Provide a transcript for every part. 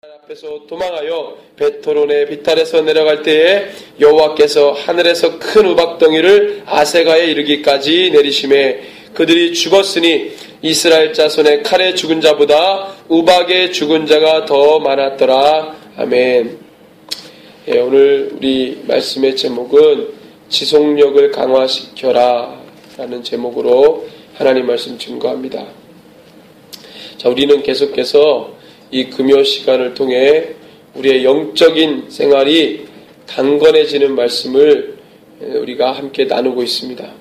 앞에서 도망하여 벳호론의 비탈에서 내려갈 때에 여호와께서 하늘에서 큰 우박덩이를 아세가에 이르기까지 내리심에 그들이 죽었으니 이스라엘 자손의 칼에 죽은 자보다 우박에 죽은 자가 더 많았더라. 아멘. 오늘 우리 말씀의 제목은 지속력을 강화시켜라 라는 제목으로 하나님 말씀 증거합니다. 자, 우리는 계속해서 이 금요 시간을 통해 우리의 영적인 생활이 강건해지는 말씀을 우리가 함께 나누고 있습니다.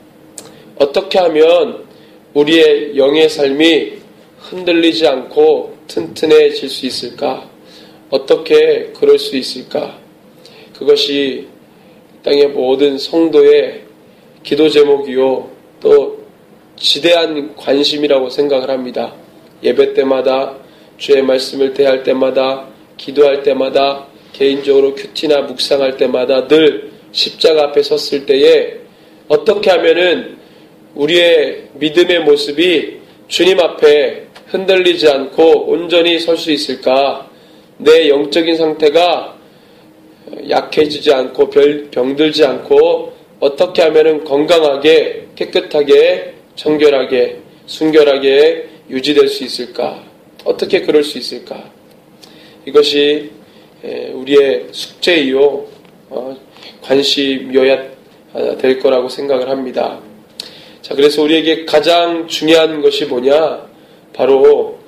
어떻게 하면 우리의 영의 삶이 흔들리지 않고 튼튼해질 수 있을까? 어떻게 그럴 수 있을까? 그것이 땅의 모든 성도의 기도 제목이요, 또 지대한 관심이라고 생각을 합니다. 예배 때마다, 주의 말씀을 대할 때마다, 기도할 때마다, 개인적으로 큐티나 묵상할 때마다 늘 십자가 앞에 섰을 때에 어떻게 하면은 우리의 믿음의 모습이 주님 앞에 흔들리지 않고 온전히 설 수 있을까? 내 영적인 상태가 약해지지 않고 병들지 않고 어떻게 하면은 건강하게, 깨끗하게, 정결하게, 순결하게 유지될 수 있을까? 어떻게 그럴 수 있을까? 이것이 우리의 숙제이요, 관심이어야 될 거라고 생각을 합니다. 자, 그래서 우리에게 가장 중요한 것이 뭐냐? 바로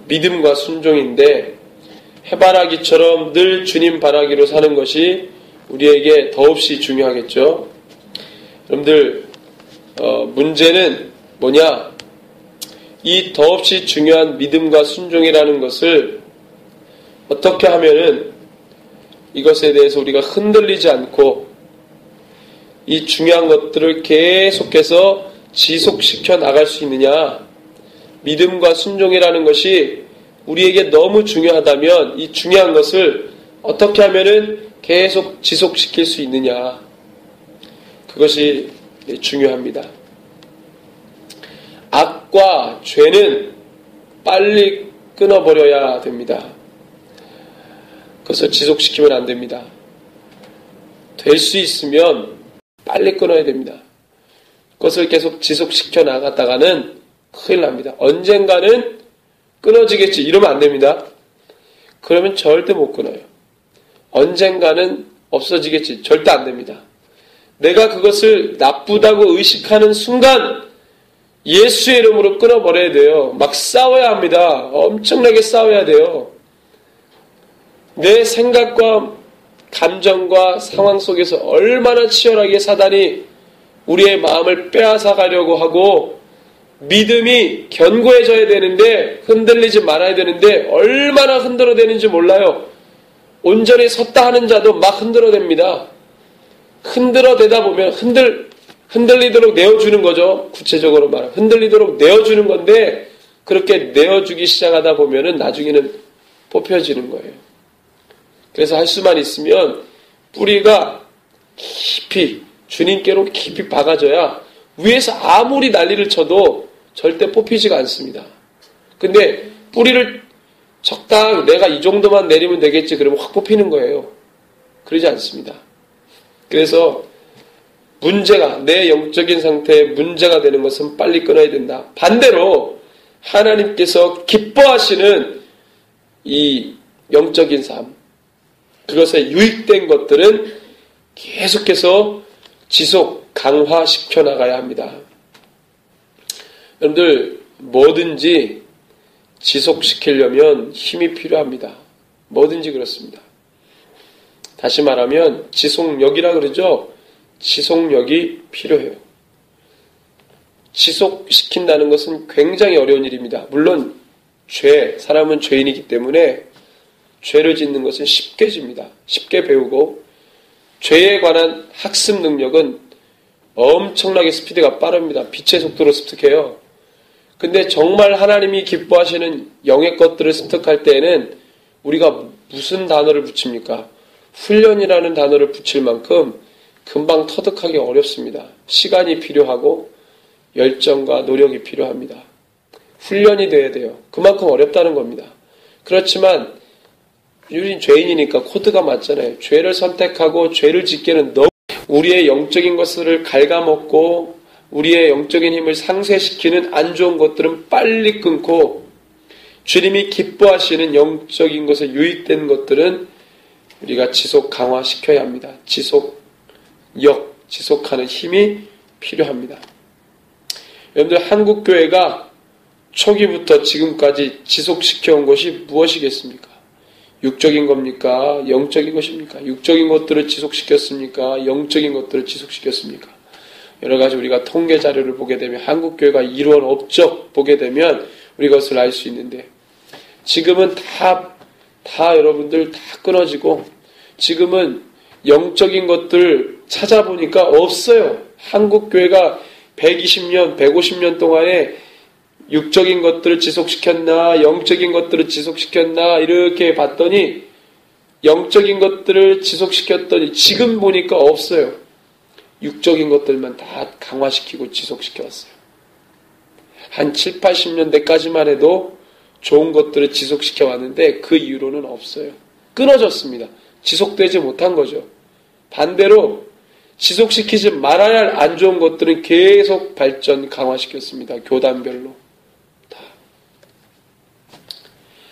믿음과 순종인데, 해바라기처럼 늘 주님 바라기로 사는 것이 우리에게 더없이 중요하겠죠. 여러분들, 문제는 뭐냐? 이 더없이 중요한 믿음과 순종이라는 것을 어떻게 하면은 이것에 대해서 우리가 흔들리지 않고 이 중요한 것들을 계속해서 지속시켜 나갈 수 있느냐? 믿음과 순종이라는 것이 우리에게 너무 중요하다면 이 중요한 것을 어떻게 하면은 계속 지속시킬 수 있느냐? 그것이 중요합니다. 악과 죄는 빨리 끊어버려야 됩니다. 그것을 지속시키면 안 됩니다. 될 수 있으면 빨리 끊어야 됩니다. 그것을 계속 지속시켜 나갔다가는 큰일 납니다. 언젠가는 끊어지겠지 이러면 안 됩니다. 그러면 절대 못 끊어요. 언젠가는 없어지겠지 절대 안 됩니다. 내가 그것을 나쁘다고 의식하는 순간 예수의 이름으로 끊어버려야 돼요. 막 싸워야 합니다. 엄청나게 싸워야 돼요. 내 생각과 감정과 상황 속에서 얼마나 치열하게 사단이 우리의 마음을 빼앗아 가려고 하고 믿음이 견고해져야 되는데 흔들리지 말아야 되는데 얼마나 흔들어대는지 몰라요. 온전히 섰다 하는 자도 막 흔들어댑니다. 흔들어대다 보면 흔들리도록 내어주는 거죠. 구체적으로 말하면 흔들리도록 내어주는 건데 그렇게 내어주기 시작하다 보면은 나중에는 뽑혀지는 거예요. 그래서 할 수만 있으면 뿌리가 깊이 주님께로 깊이 박아져야 위에서 아무리 난리를 쳐도 절대 뽑히지가 않습니다. 근데 뿌리를 적당히 내가 이 정도만 내리면 되겠지 그러면 확 뽑히는 거예요. 그러지 않습니다. 그래서 문제가 내 영적인 상태에 문제가 되는 것은 빨리 끊어야 된다. 반대로 하나님께서 기뻐하시는 이 영적인 삶, 그것에 유익된 것들은 계속해서 지속 강화시켜 나가야 합니다. 여러분들 뭐든지 지속시키려면 힘이 필요합니다. 뭐든지 그렇습니다. 다시 말하면 지속력이라 그러죠. 지속력이 필요해요. 지속시킨다는 것은 굉장히 어려운 일입니다. 물론 사람은 죄인이기 때문에 죄를 짓는 것은 쉽게 집니다. 쉽게 배우고 죄에 관한 학습 능력은 엄청나게 스피드가 빠릅니다. 빛의 속도로 습득해요. 근데 정말 하나님이 기뻐하시는 영의 것들을 습득할 때에는 우리가 무슨 단어를 붙입니까? 훈련이라는 단어를 붙일 만큼 금방 터득하기 어렵습니다. 시간이 필요하고 열정과 노력이 필요합니다. 훈련이 돼야 돼요. 그만큼 어렵다는 겁니다. 그렇지만 우린 죄인이니까 코드가 맞잖아요. 죄를 선택하고 죄를 짓기에는 너무 우리의 영적인 것을 갉아먹고 우리의 영적인 힘을 상쇄시키는 안 좋은 것들은 빨리 끊고 주님이 기뻐하시는 영적인 것에 유익된 것들은 우리가 지속 강화시켜야 합니다. 지속하는 힘이 필요합니다. 여러분들 한국교회가 초기부터 지금까지 지속시켜온 것이 무엇이겠습니까? 육적인 겁니까? 영적인 것입니까? 육적인 것들을 지속시켰습니까? 영적인 것들을 지속시켰습니까? 여러 가지 우리가 통계 자료를 보게 되면 한국교회가 이루어온 업적 보게 되면 우리가 그것을 알 수 있는데 지금은 다 여러분들 다 끊어지고 지금은 영적인 것들 찾아보니까 없어요. 한국교회가 120년, 150년 동안에 육적인 것들을 지속시켰나 영적인 것들을 지속시켰나 이렇게 봤더니 영적인 것들을 지속시켰더니 지금 보니까 없어요. 육적인 것들만 다 강화시키고 지속시켜왔어요. 한 7, 80년대까지만 해도 좋은 것들을 지속시켜왔는데 그 이후로는 없어요. 끊어졌습니다. 지속되지 못한 거죠. 반대로 지속시키지 말아야 할 안 좋은 것들은 계속 발전 강화시켰습니다. 교단별로.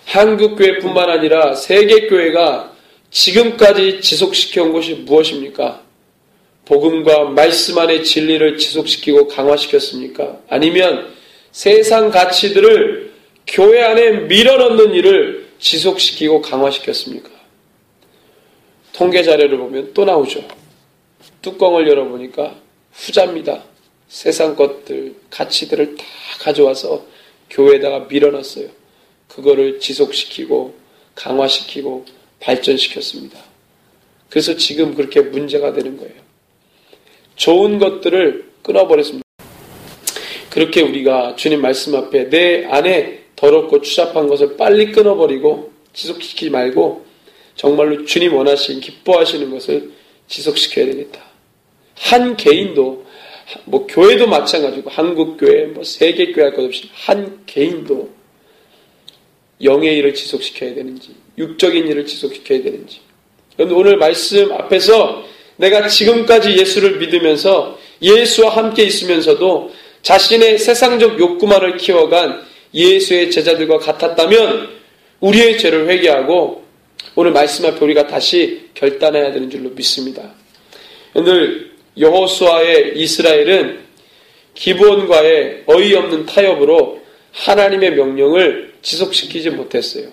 한국교회뿐만 아니라 세계교회가 지금까지 지속시켜온 것이 무엇입니까? 복음과 말씀 안의 진리를 지속시키고 강화시켰습니까? 아니면 세상 가치들을 교회 안에 밀어넣는 일을 지속시키고 강화시켰습니까? 통계 자료를 보면 또 나오죠. 뚜껑을 열어보니까 후자입니다. 세상 것들, 가치들을 다 가져와서 교회에다가 밀어넣었어요. 그거를 지속시키고 강화시키고 발전시켰습니다. 그래서 지금 그렇게 문제가 되는 거예요. 좋은 것들을 끊어버렸습니다. 그렇게 우리가 주님 말씀 앞에 내 안에 더럽고 추잡한 것을 빨리 끊어버리고 지속시키지 말고 정말로 주님 원하시는 기뻐하시는 것을 지속시켜야 되겠다. 한 개인도 교회도 마찬가지고 한국교회 세계교회 할 것 없이 한 개인도 영의 일을 지속시켜야 되는지 육적인 일을 지속시켜야 되는지 오늘 말씀 앞에서 내가 지금까지 예수를 믿으면서 예수와 함께 있으면서도 자신의 세상적 욕구만을 키워간 예수의 제자들과 같았다면 우리의 죄를 회개하고 오늘 말씀 앞에 우리가 다시 결단해야 되는 줄로 믿습니다. 오늘 여호수아의 이스라엘은 기브온과의 어이없는 타협으로 하나님의 명령을 지속시키지 못했어요.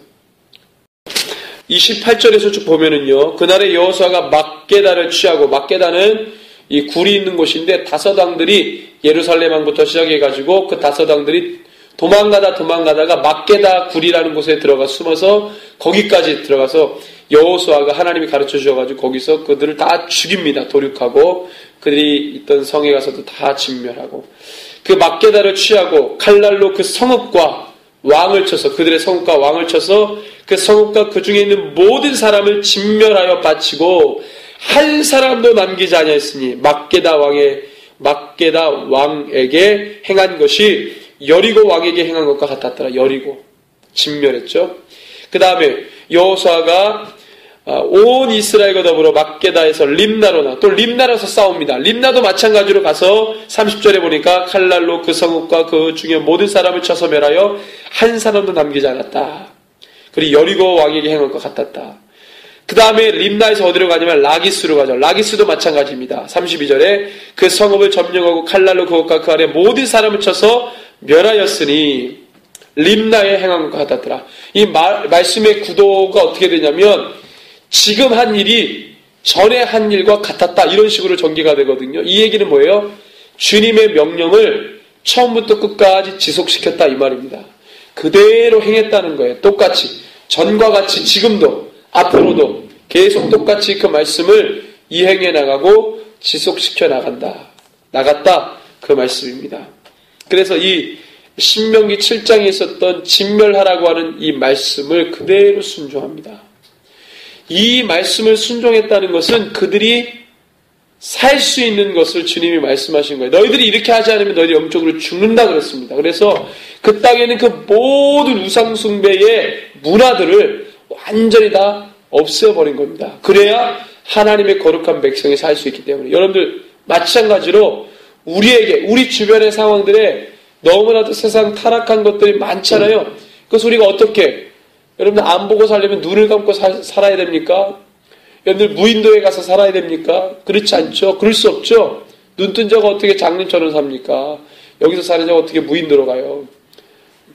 28절에서 쭉 보면은요, 그날에 여호수아가 막게다를 취하고, 막게다는 이 굴이 있는 곳인데 다섯 왕들이 예루살렘 왕부터 시작해가지고 그 다섯 왕들이 도망가다가 막게다 굴이라는 곳에 들어가 숨어서 거기까지 들어가서 여호수아가 하나님이 가르쳐 주셔가지고 거기서 그들을 다 죽입니다. 도륙하고 그들이 있던 성에 가서도 다 진멸하고 그 막게다를 취하고 칼날로 그 성읍과 왕을 쳐서 그들의 성읍과 왕을 쳐서 그 성읍과 그 중에 있는 모든 사람을 진멸하여 바치고 한 사람도 남기지 아니하였으니 막게다 왕에게 행한 것이 여리고 왕에게 행한 것과 같았더라. 여리고 진멸했죠. 그 다음에 여호수아가 온 이스라엘과 더불어 막게다에서 림나로 또 림나라서 싸웁니다. 림나도 마찬가지로 가서 30절에 보니까 칼날로 그 성읍과 그 중에 모든 사람을 쳐서 멸하여 한 사람도 남기지 않았다. 그리고 여리고 왕에게 행한 것 같았다. 그 다음에 림나에서 어디로 가냐면 라기스로 가죠. 라기스도 마찬가지입니다. 32절에 그 성읍을 점령하고 칼날로 그것과 그 아래 모든 사람을 쳐서 멸하였으니 림나에 행한 것 같았더라. 이 말씀의 구도가 어떻게 되냐면 지금 한 일이 전에 한 일과 같았다. 이런 식으로 전개가 되거든요. 이 얘기는 뭐예요? 주님의 명령을 처음부터 끝까지 지속시켰다 이 말입니다. 그대로 행했다는 거예요. 똑같이 전과 같이 지금도 앞으로도 계속 똑같이 그 말씀을 이행해 나가고 지속시켜 나갔다 그 말씀입니다. 그래서 이 신명기 7장에 있었던 진멸하라고 하는 이 말씀을 그대로 순종합니다. 이 말씀을 순종했다는 것은 그들이 살 수 있는 것을 주님이 말씀하신 거예요. 너희들이 이렇게 하지 않으면 너희들이 영적으로 죽는다 그랬습니다. 그래서 그 땅에는 그 모든 우상숭배의 문화들을 완전히 다 없애버린 겁니다. 그래야 하나님의 거룩한 백성이 살 수 있기 때문에. 여러분들 마찬가지로 우리 주변의 상황들에 너무나도 세상 타락한 것들이 많잖아요. 그래서 우리가 어떻게, 여러분들 안 보고 살려면 눈을 감고 살아야 됩니까? 여러분들 무인도에 가서 살아야 됩니까? 그렇지 않죠. 그럴 수 없죠. 눈 뜬 자가 어떻게 장님처럼 삽니까? 여기서 사는 자가 어떻게 무인도로 가요?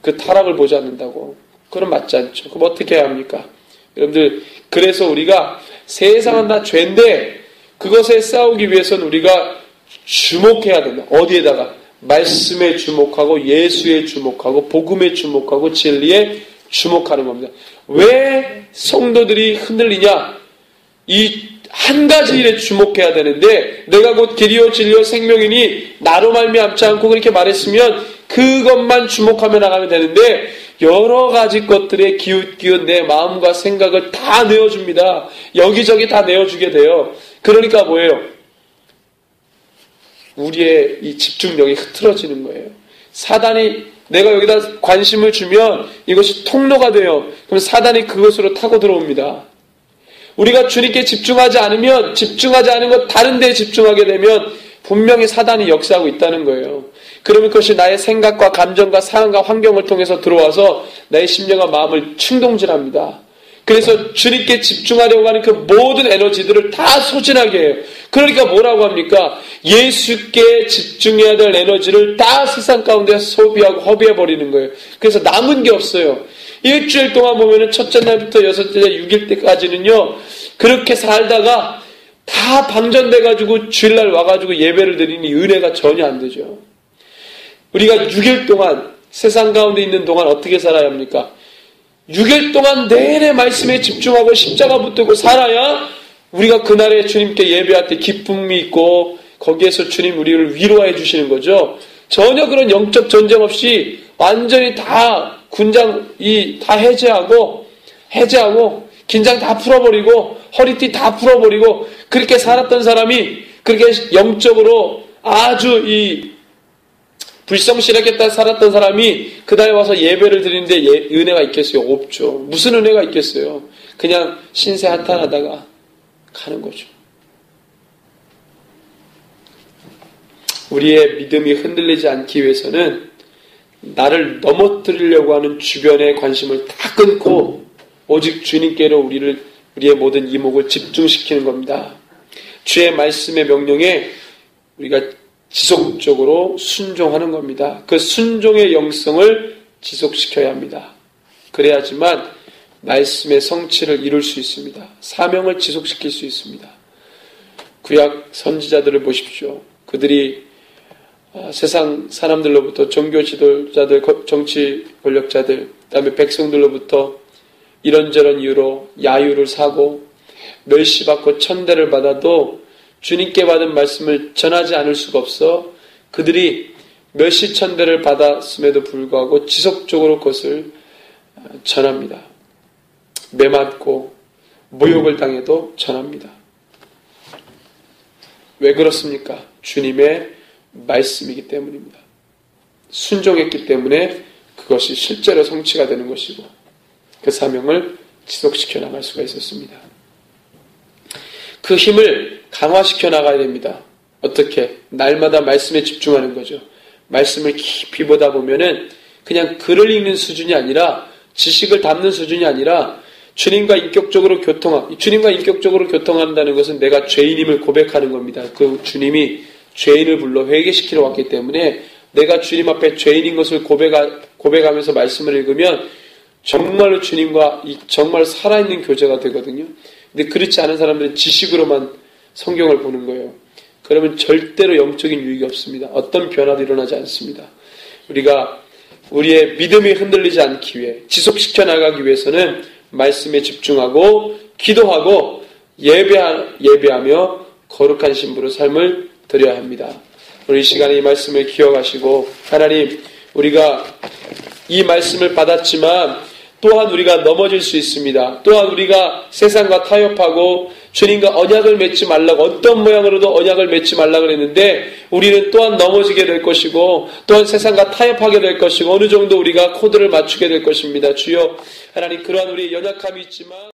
그 타락을 보지 않는다고. 그럼 맞지 않죠. 그럼 어떻게 해야 합니까? 여러분들, 그래서 우리가 세상은 다 죄인데 그것에 싸우기 위해서는 우리가 주목해야 된다. 어디에다가? 말씀에 주목하고 예수에 주목하고 복음에 주목하고 진리에 주목하는 겁니다. 왜 성도들이 흔들리냐? 이 한 가지 일에 주목해야 되는데 내가 곧 길이요 진리요 생명이니 나로 말미암지 않고 그렇게 말했으면 그것만 주목하며 나가면 되는데 여러 가지 것들에 기웃기웃 내 마음과 생각을 다 내어줍니다. 여기저기 다 내어주게 돼요. 그러니까 뭐예요? 우리의 이 집중력이 흐트러지는 거예요. 사단이 내가 여기다 관심을 주면 이것이 통로가 돼요. 그럼 사단이 그것으로 타고 들어옵니다. 우리가 주님께 집중하지 않으면, 집중하지 않은 것 다른 데에 집중하게 되면 분명히 사단이 역사하고 있다는 거예요. 그러면 그것이 나의 생각과 감정과 상황과 환경을 통해서 들어와서 나의 심령과 마음을 충동질합니다. 그래서 주님께 집중하려고 하는 그 모든 에너지들을 다 소진하게 해요. 그러니까 뭐라고 합니까? 예수께 집중해야 될 에너지를 다 세상 가운데 소비하고 허비해버리는 거예요. 그래서 남은 게 없어요. 일주일 동안 보면은 첫째 날부터 여섯째 날 6일 때까지는요, 그렇게 살다가 다 방전돼가지고 주일날 와가지고 예배를 드리니 은혜가 전혀 안 되죠. 우리가 6일 동안 세상 가운데 있는 동안 어떻게 살아야 합니까? 6일 동안 내내 말씀에 집중하고 십자가 붙들고 살아야 우리가 그날에 주님께 예배할 때 기쁨이 있고 거기에서 주님 우리를 위로해 주시는 거죠. 전혀 그런 영적 전쟁 없이 완전히 다 다 해제하고 긴장 다 풀어버리고 허리띠 다 풀어버리고 그렇게 살았던 사람이 그렇게 영적으로 아주 불성실하게 살았던 사람이 그 다음에 와서 예배를 드리는데 은혜가 있겠어요? 없죠. 무슨 은혜가 있겠어요? 그냥 신세 한탄하다가 가는 거죠. 우리의 믿음이 흔들리지 않기 위해서는 나를 넘어뜨리려고 하는 주변의 관심을 다 끊고 오직 주님께로 우리의 모든 이목을 집중시키는 겁니다. 주의 말씀의 명령에 우리가 지속적으로 순종하는 겁니다. 그 순종의 영성을 지속시켜야 합니다. 그래야지만 말씀의 성취를 이룰 수 있습니다. 사명을 지속시킬 수 있습니다. 구약 선지자들을 보십시오. 그들이 세상 사람들로부터 종교 지도자들, 정치 권력자들, 그다음에 백성들로부터 이런저런 이유로 야유를 사고 멸시받고 천대를 받아도 주님께 받은 말씀을 전하지 않을 수가 없어 그들이 멸시천대를 받았음에도 불구하고 지속적으로 그것을 전합니다. 매맞고 모욕을 당해도 전합니다. 왜 그렇습니까? 주님의 말씀이기 때문입니다. 순종했기 때문에 그것이 실제로 성취가 되는 것이고 그 사명을 지속시켜 나갈 수가 있었습니다. 그 힘을 강화시켜 나가야 됩니다. 어떻게? 날마다 말씀에 집중하는 거죠. 말씀을 깊이 보다 보면은 그냥 글을 읽는 수준이 아니라 지식을 담는 수준이 아니라 주님과 인격적으로 교통한다는 것은 내가 죄인임을 고백하는 겁니다. 그 주님이 죄인을 불러 회개시키러 왔기 때문에 내가 주님 앞에 죄인인 것을 고백하면서 말씀을 읽으면 정말로 주님과 정말 살아있는 교제가 되거든요. 근데 그렇지 않은 사람들은 지식으로만 성경을 보는 거예요. 그러면 절대로 영적인 유익이 없습니다. 어떤 변화도 일어나지 않습니다. 우리가 우리의 믿음이 흔들리지 않기 위해 지속시켜 나가기 위해서는 말씀에 집중하고 기도하고 예배하며 거룩한 신부로 삶을 드려야 합니다. 우리 이 시간에 이 말씀을 기억하시고 하나님 우리가 이 말씀을 받았지만 또한 우리가 넘어질 수 있습니다. 또한 우리가 세상과 타협하고 주님과 언약을 맺지 말라고 어떤 모양으로도 언약을 맺지 말라고 그랬는데 우리는 또한 넘어지게 될 것이고 또한 세상과 타협하게 될 것이고 어느 정도 우리가 코드를 맞추게 될 것입니다. 주여 하나님 그러한 우리의 연약함이 있지만